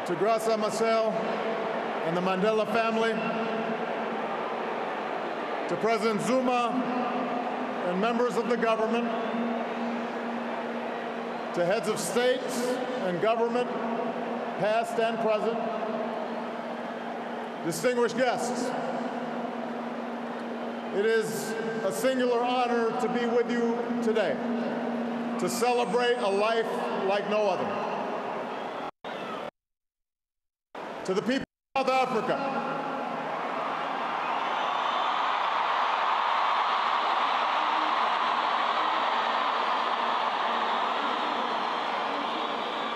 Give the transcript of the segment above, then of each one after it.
to Graça Machel and the Mandela family, to President Zuma and members of the government, to heads of states and government, past and present, distinguished guests, it is a singular honor to be with you today, to celebrate a life like no other. To the people of South Africa,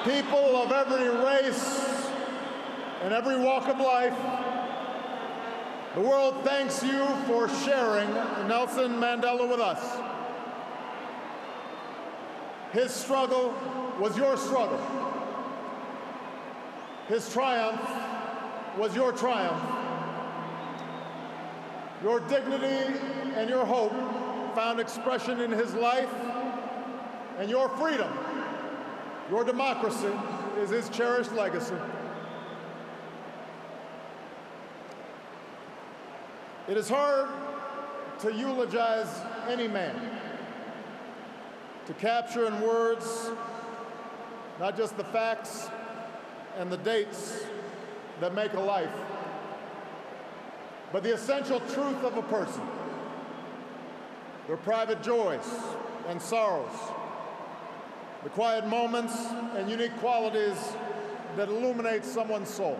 people of every race and every walk of life, the world thanks you for sharing Nelson Mandela with us. His struggle was your struggle. His triumph was your triumph. Your dignity and your hope found expression in his life, and your freedom, your democracy, is his cherished legacy. It is hard to eulogize any man, to capture in words not just the facts and the dates that make a life, but the essential truth of a person, their private joys and sorrows, the quiet moments and unique qualities that illuminate someone's soul.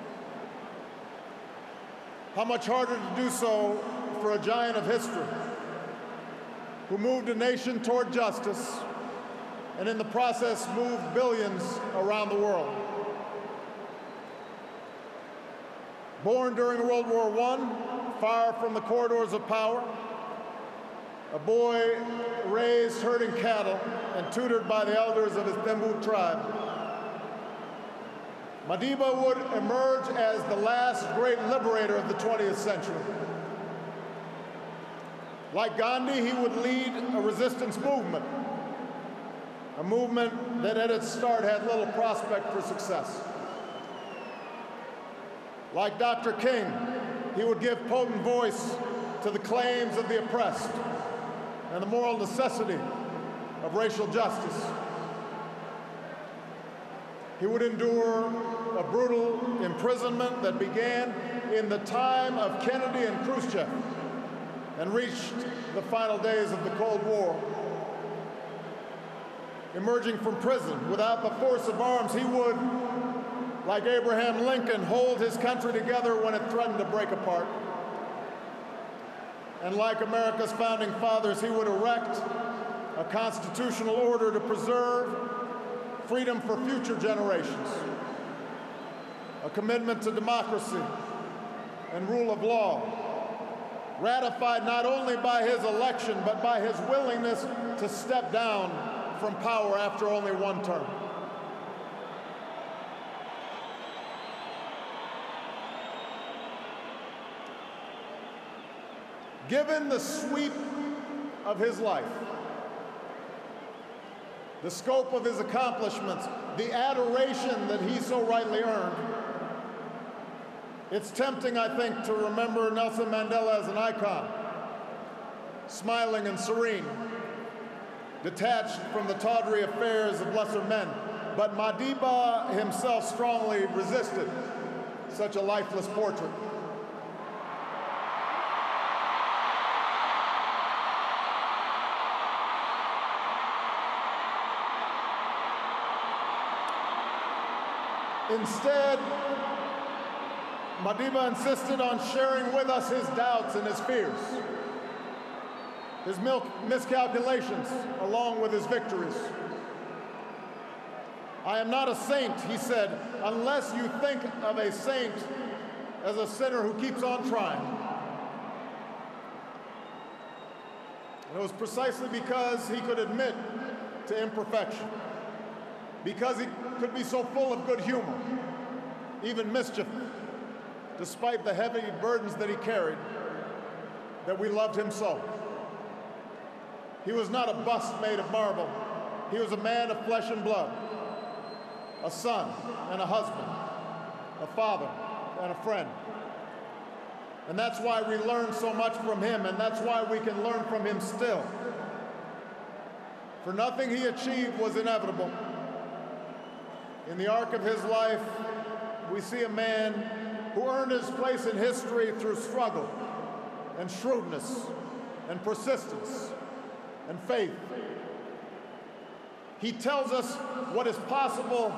How much harder to do so for a giant of history who moved a nation toward justice and in the process moved billions around the world. Born during World War I, far from the corridors of power, a boy raised herding cattle and tutored by the elders of his Thembu tribe, Madiba would emerge as the last great liberator of the 20th century. Like Gandhi, he would lead a resistance movement, a movement that at its start had little prospect for success. Like Dr. King, he would give potent voice to the claims of the oppressed and the moral necessity of racial justice. He would endure a brutal imprisonment that began in the time of Kennedy and Khrushchev and reached the final days of the Cold War. Emerging from prison without the force of arms, he would, like Abraham Lincoln, hold his country together when it threatened to break apart. And like America's founding fathers, he would erect a constitutional order to preserve freedom for future generations, a commitment to democracy and rule of law, ratified not only by his election, but by his willingness to step down from power after only one term. Given the sweep of his life, the scope of his accomplishments, the adoration that he so rightly earned, it's tempting, I think, to remember Nelson Mandela as an icon, smiling and serene, detached from the tawdry affairs of lesser men. But Madiba himself strongly resisted such a lifeless portrait. Instead, Madiba insisted on sharing with us his doubts and his fears, his miscalculations, along with his victories. I am not a saint, he said, unless you think of a saint as a sinner who keeps on trying. And it was precisely because he could admit to imperfection, because he could be so full of good humor, even mischief, despite the heavy burdens that he carried, that we loved him so. He was not a bust made of marble. He was a man of flesh and blood, a son and a husband, a father, and a friend. And that's why we learn so much from him, and that's why we can learn from him still. For nothing he achieved was inevitable. In the arc of his life, we see a man who earned his place in history through struggle and shrewdness and persistence and faith. He tells us what is possible,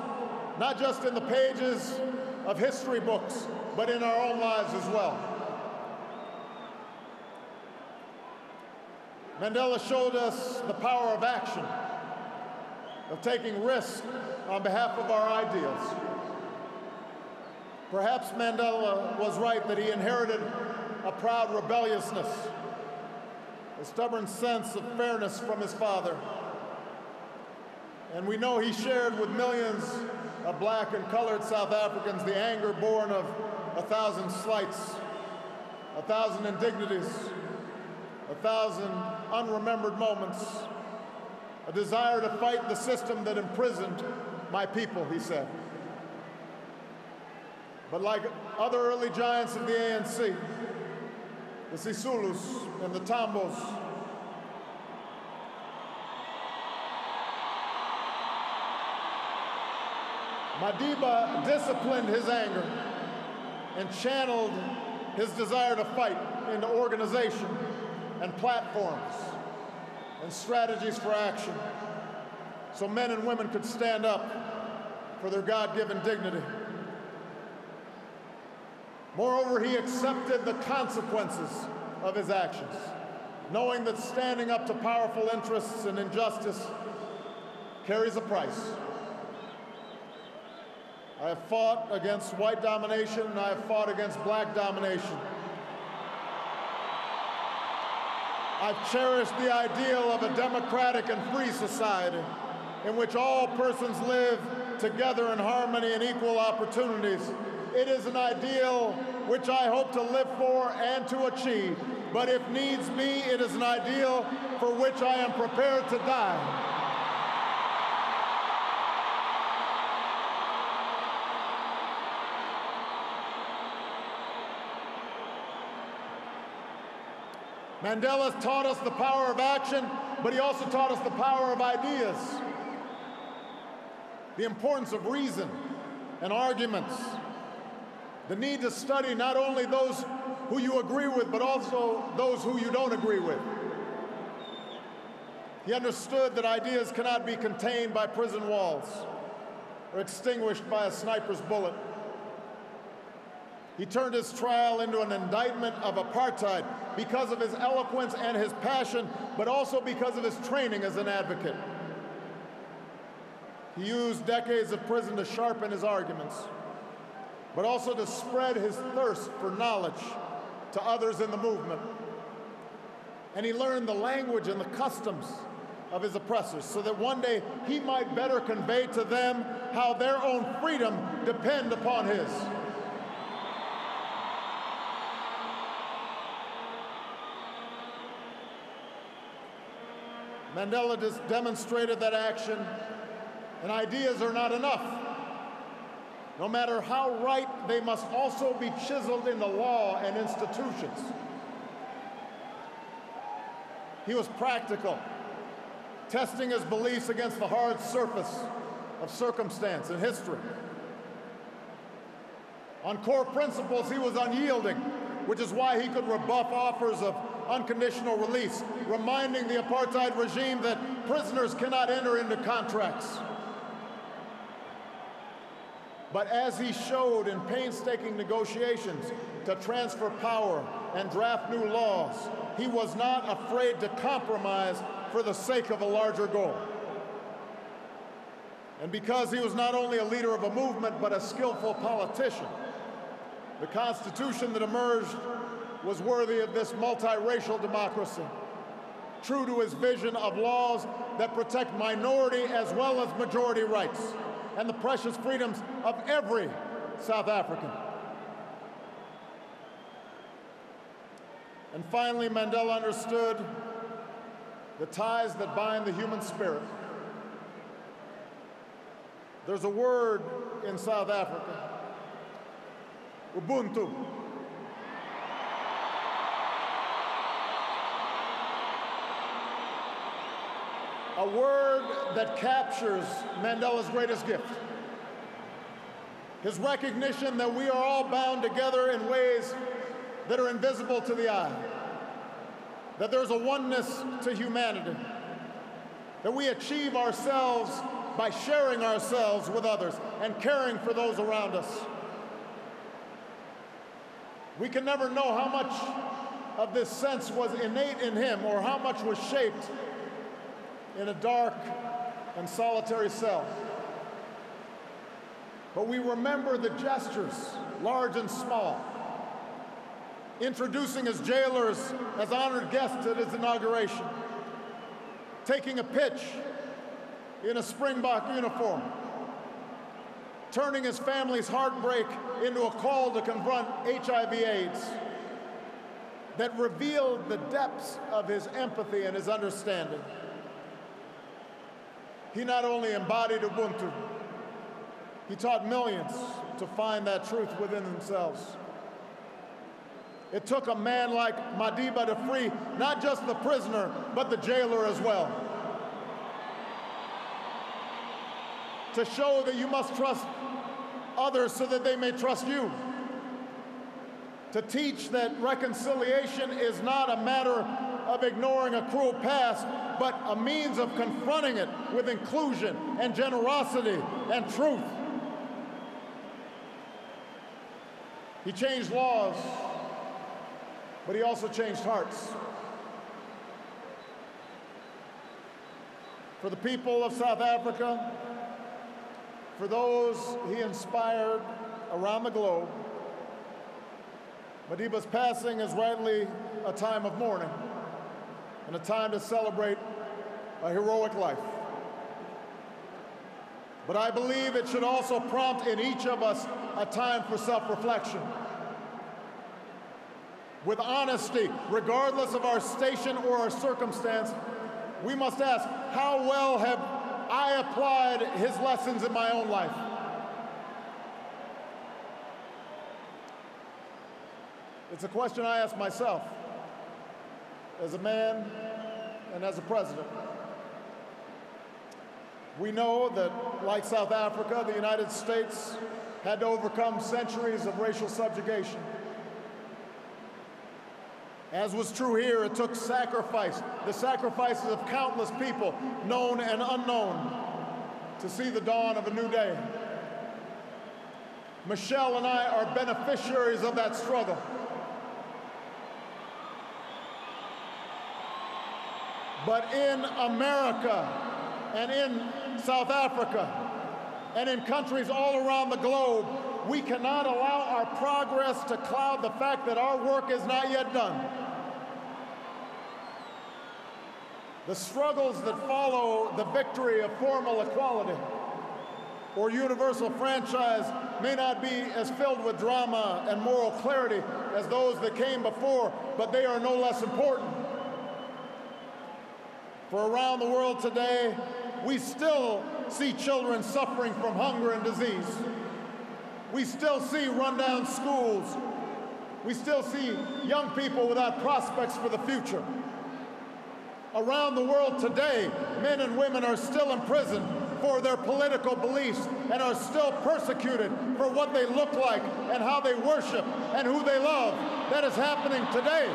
not just in the pages of history books, but in our own lives as well. Mandela showed us the power of action, of taking risks on behalf of our ideals. Perhaps Mandela was right that he inherited a proud rebelliousness, a stubborn sense of fairness from his father. And we know he shared with millions of black and colored South Africans the anger born of 1,000 slights, 1,000 indignities, 1,000 unremembered moments, a desire to fight the system that imprisoned my people, he said. But like other early giants of the ANC, the Sisulus and the Tambos, Madiba disciplined his anger and channeled his desire to fight into organization and platforms and strategies for action so men and women could stand up for their God-given dignity. Moreover, he accepted the consequences of his actions, knowing that standing up to powerful interests and injustice carries a price. I have fought against white domination, and I have fought against black domination. I've cherished the ideal of a democratic and free society in which all persons live together in harmony and equal opportunities. It is an ideal which I hope to live for and to achieve, but if needs be, it is an ideal for which I am prepared to die. Mandela taught us the power of action, but he also taught us the power of ideas, the importance of reason and arguments, the need to study not only those who you agree with, but also those who you don't agree with. He understood that ideas cannot be contained by prison walls or extinguished by a sniper's bullet. He turned his trial into an indictment of apartheid because of his eloquence and his passion, but also because of his training as an advocate. He used decades of prison to sharpen his arguments, but also to spread his thirst for knowledge to others in the movement. And he learned the language and the customs of his oppressors so that one day he might better convey to them how their own freedom depends upon his. Mandela just demonstrated that action and ideas are not enough. No matter how right, they must also be chiseled into law and institutions. He was practical, testing his beliefs against the hard surface of circumstance and history. On core principles, he was unyielding, which is why he could rebuff offers of unconditional release, reminding the apartheid regime that prisoners cannot enter into contracts. But as he showed in painstaking negotiations to transfer power and draft new laws, he was not afraid to compromise for the sake of a larger goal. And because he was not only a leader of a movement, but a skillful politician, the Constitution that emerged was worthy of this multiracial democracy, true to his vision of laws that protect minority as well as majority rights and the precious freedoms of every South African. And finally, Mandela understood the ties that bind the human spirit. There's a word in South Africa Ubuntu. A word that captures Mandela's greatest gift. His recognition that we are all bound together in ways that are invisible to the eye, that there's a oneness to humanity, that we achieve ourselves by sharing ourselves with others and caring for those around us. We can never know how much of this sense was innate in him or how much was shaped in a dark and solitary cell. But we remember the gestures, large and small, introducing his jailers as honored guests at his inauguration, taking a pitch in a Springbok uniform, turning his family's heartbreak into a call to confront HIV/AIDS, that revealed the depths of his empathy and his understanding. He not only embodied Ubuntu, he taught millions to find that truth within themselves. It took a man like Madiba to free not just the prisoner, but the jailer as well. To show that you must trust others so that they may trust you. To teach that reconciliation is not a matter of ignoring a cruel past, but a means of confronting it with inclusion and generosity and truth. He changed laws, but he also changed hearts. For the people of South Africa, for those he inspired around the globe, Madiba's passing is rightly a time of mourning and a time to celebrate a heroic life. But I believe it should also prompt in each of us a time for self-reflection. With honesty, regardless of our station or our circumstance, we must ask, how well have I applied his lessons in my own life? It's a question I ask myself as a man and as a president. We know that, like South Africa, the United States had to overcome centuries of racial subjugation. As was true here, it took sacrifice, the sacrifices of countless people, known and unknown, to see the dawn of a new day. Michelle and I are beneficiaries of that struggle. But in America and in South Africa and in countries all around the globe, we cannot allow our progress to cloud the fact that our work is not yet done. The struggles that follow the victory of formal equality or universal franchise may not be as filled with drama and moral clarity as those that came before, but they are no less important. For around the world today, we still see children suffering from hunger and disease. We still see rundown schools. We still see young people without prospects for the future. Around the world today, men and women are still imprisoned for their political beliefs and are still persecuted for what they look like and how they worship and who they love. That is happening today.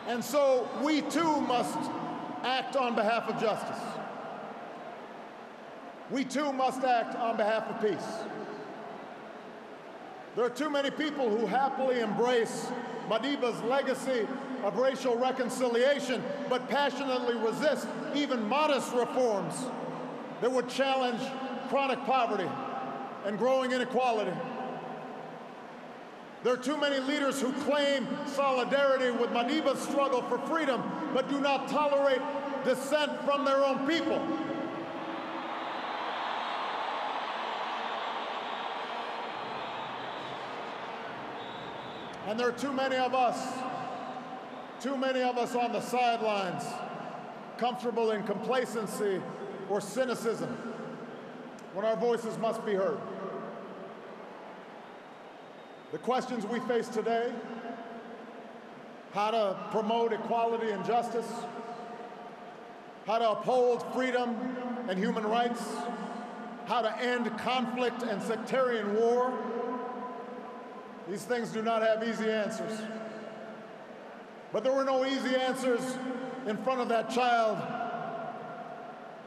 And so we too must act on behalf of justice. We too must act on behalf of peace. There are too many people who happily embrace Madiba's legacy of racial reconciliation, but passionately resist even modest reforms that would challenge chronic poverty and growing inequality. There are too many leaders who claim solidarity with Madiba's struggle for freedom, but do not tolerate dissent from their own people. And there are too many of us on the sidelines, comfortable in complacency or cynicism when our voices must be heard. The questions we face today, how to promote equality and justice, how to uphold freedom and human rights, how to end conflict and sectarian war, these things do not have easy answers. But there were no easy answers in front of that child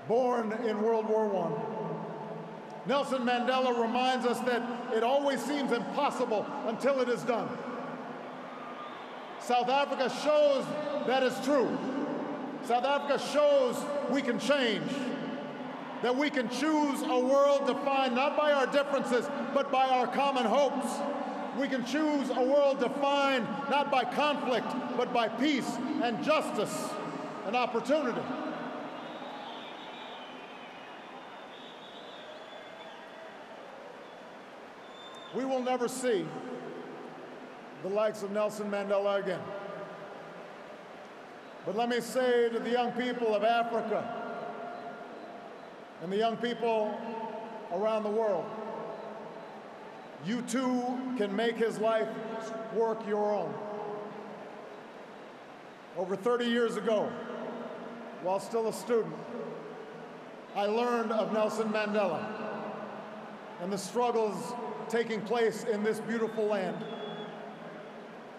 born in World War I. Nelson Mandela reminds us that it always seems impossible until it is done. South Africa shows that is true. South Africa shows we can change, that we can choose a world defined not by our differences, but by our common hopes. We can choose a world defined not by conflict, but by peace and justice and opportunity. We will never see the likes of Nelson Mandela again. But let me say to the young people of Africa and the young people around the world, you too can make his life work your own. Over 30 years ago, while still a student, I learned of Nelson Mandela and the struggles taking place in this beautiful land,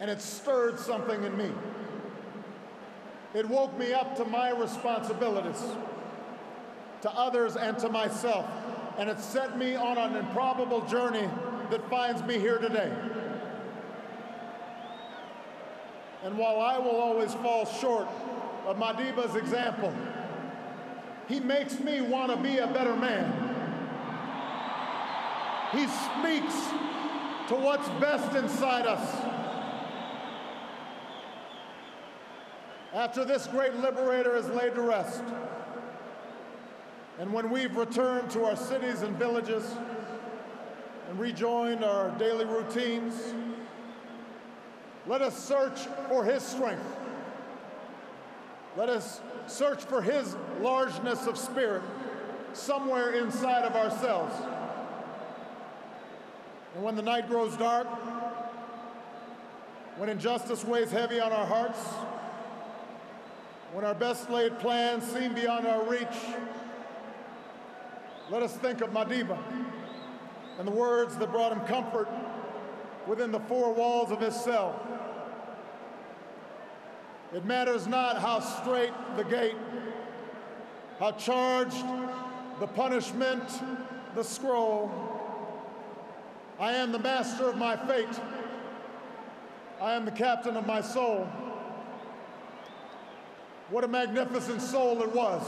and it stirred something in me. It woke me up to my responsibilities, to others and to myself, and it set me on an improbable journey that finds me here today. And while I will always fall short of Madiba's example, he makes me want to be a better man. He speaks to what's best inside us. After this great liberator is laid to rest, and when we've returned to our cities and villages and rejoined our daily routines, let us search for his strength. Let us search for his largeness of spirit somewhere inside of ourselves. And when the night grows dark, when injustice weighs heavy on our hearts, when our best laid plans seem beyond our reach, let us think of Madiba and the words that brought him comfort within the four walls of his cell. It matters not how straight the gate, how charged the punishment, the scroll. I am the master of my fate. I am the captain of my soul. What a magnificent soul it was.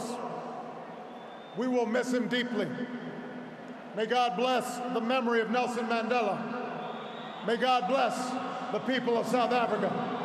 We will miss him deeply. May God bless the memory of Nelson Mandela. May God bless the people of South Africa.